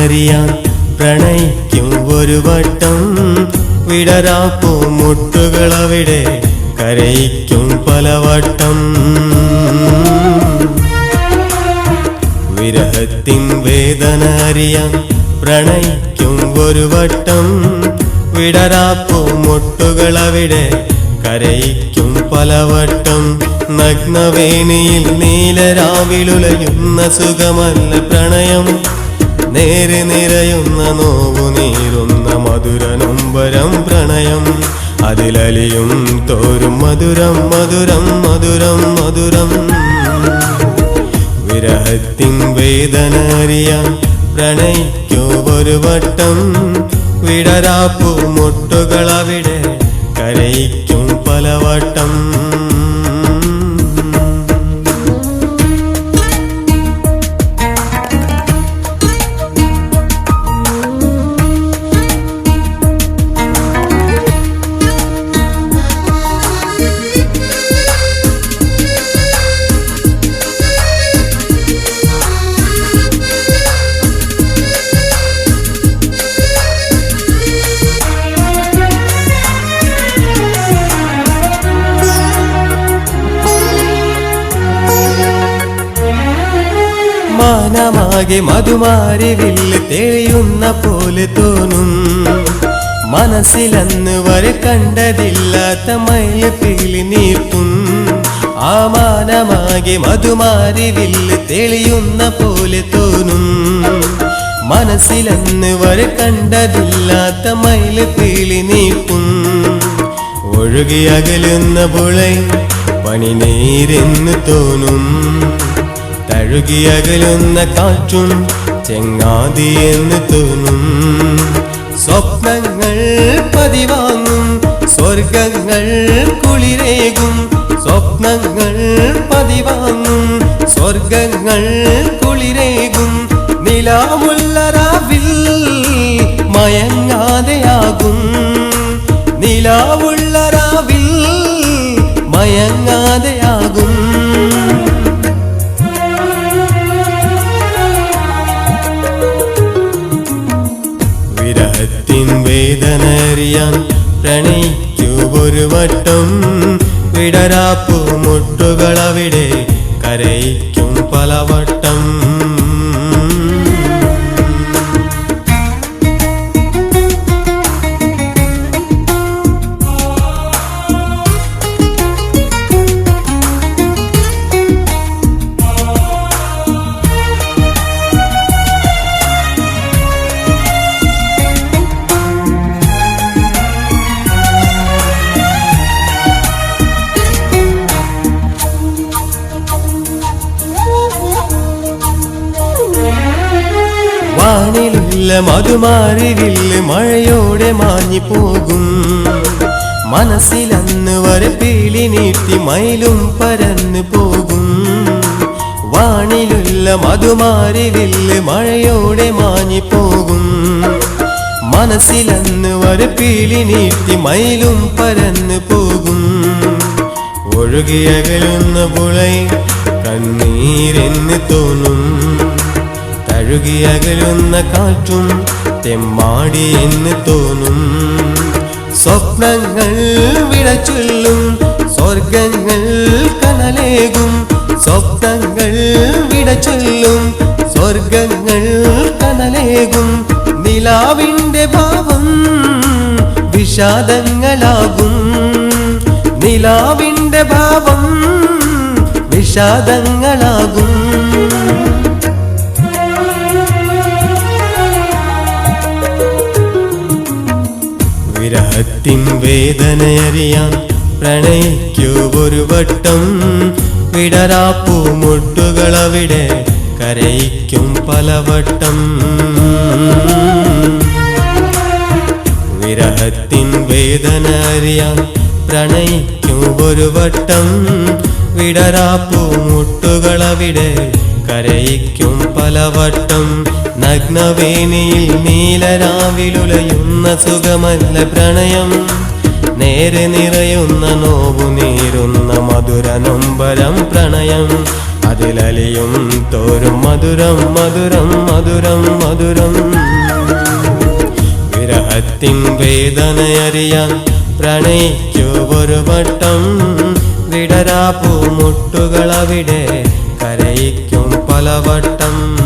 അറിയാൻ പ്രണയിക്കും ഒരു വട്ടം വിടരാപ്പൂ മുട്ടുകളവിടെ കരയിക്കും പലവട്ടം വിരഹത്തിൻ വേദന അറിയാൻ പ്രണയിക്കും ഒരു വട്ടം വിടരാപ്പൂ മുട്ടുകളവിടെ കരയിക്കും പലവട്ടം നഗ്നവേണിയിൽ നീലരാവിലുലയുന്ന സുഖമല്ല പ്രണയം നേരെ നിറയുന്ന നോവു നീറുന്ന മധുര നൊമ്പരം പ്രണയം അതിലലിയും തോരും മധുരം മധുരം മധുരം മധുരം വിരഹത്തിൻ വേദന അറിയാൻ പ്രണയിക്കൂ ഒരു വട്ടം വിടരാപ്പൂ മുട്ടുകളവിടെ കരയിക്കും പലവട്ടം മാനമാകെ മധുമാരി വില്ല് തെളിയുന്ന പോലെ തോന്നും മനസ്സിലന്ന് വരെ കണ്ടതില്ലാത്ത മയിൽപ്പീലി നീർത്തും ആ മാനമാകെ മധുമാരി വില്ല് തെളിയുന്ന പോലെ തോന്നും മനസ്സിലന്ന് വരെ കണ്ടതില്ലാത്ത മയിൽപ്പീലി നീർത്തും ഒഴുകിയകലുന്ന പുഴ പനിനീരെന്ന് തോന്നും തഴുകിയകലുന്ന കാറ്റും ചെങ്ങാതിയെന്ന് തോന്നും സ്വപ്നങ്ങൾ പതിവാങ്ങും സ്വർഗങ്ങൾ കുളിരേകും സ്വപ്നങ്ങൾ പതിവാങ്ങും സ്വർഗങ്ങൾ കുളിരേകും നിലാവുള്ള രാവിൽ മയങ്ങാതെയാകും നിലാവുള്ള രാവിൽ മയങ്ങാതെയാകും വിരഹത്തിൻ വേദന അറിയാൻ പ്രണയിക്കൂ ഒരു വട്ടം വിടരാപ്പൂ മുട്ടുകളവിടെ കരയിക്കും പലവട്ടം വാനിലുള്ള മധുമാരി വില്ല് മഴയോടെ മാഞ്ഞു പോകും മനസ്സിലന്ന് വരെ പീലി നീട്ടി മയിലും പരന്നു പോകും വാനിലുള്ള മധുമാരി വില്ല് മഴയോടെ മാഞ്ഞു പോകും മനസ്സിലന്ന് വരെ പീലി നീട്ടി മയിലും പരന്നു പോകും ഒഴുകിയകലുന്ന പുഴ കണ്ണീരെന്ന് തോന്നും തഴുകിയകലുന്ന കാറ്റും തെമ്മാടി എന്ന് തോന്നും സ്വപ്നങ്ങൾ വിടചൊല്ലും സ്വർഗങ്ങൾ കനലേകും സ്വപ്നങ്ങൾ വിടചൊല്ലും സ്വർഗങ്ങൾ കനലേകും നിലാവിൻ്റെ ഭാവം വിഷാദങ്ങളാകും നിലാവിൻ്റെ ഭാവം വിഷാദങ്ങളാകും വിരഹത്തിൻ വേദനയറിയാൻ പ്രണയിക്കൂ ഒരു വട്ടം വിടരാപ്പൂ മുട്ടുകളവിടെ കരയിക്കും പലവട്ടം വിരഹത്തിൻ വേദന അറിയാൻ പ്രണയിക്കൂ ഒരു വട്ടം വിടരാപ്പൂ മുട്ടുകളവിടെ കരയിക്കും പലവട്ടം നഗ്നവേണിയിൽ നീലരാവിലുലയുന്ന സുഖമല്ല പ്രണയം നേരെ നിറയുന്ന നോവു നീറുന്ന മധുര നൊമ്പരം പ്രണയം അതിലലിയും തോറും മധുരം മധുരം മധുരം മധുരം. വിരഹത്തിൻ വേദനയറിയാൻ പ്രണയിക്കൂ ഒരു വട്ടം. വിടരാ പൂമുട്ടുകളവിടെ കരയിക്കും പലവട്ടം.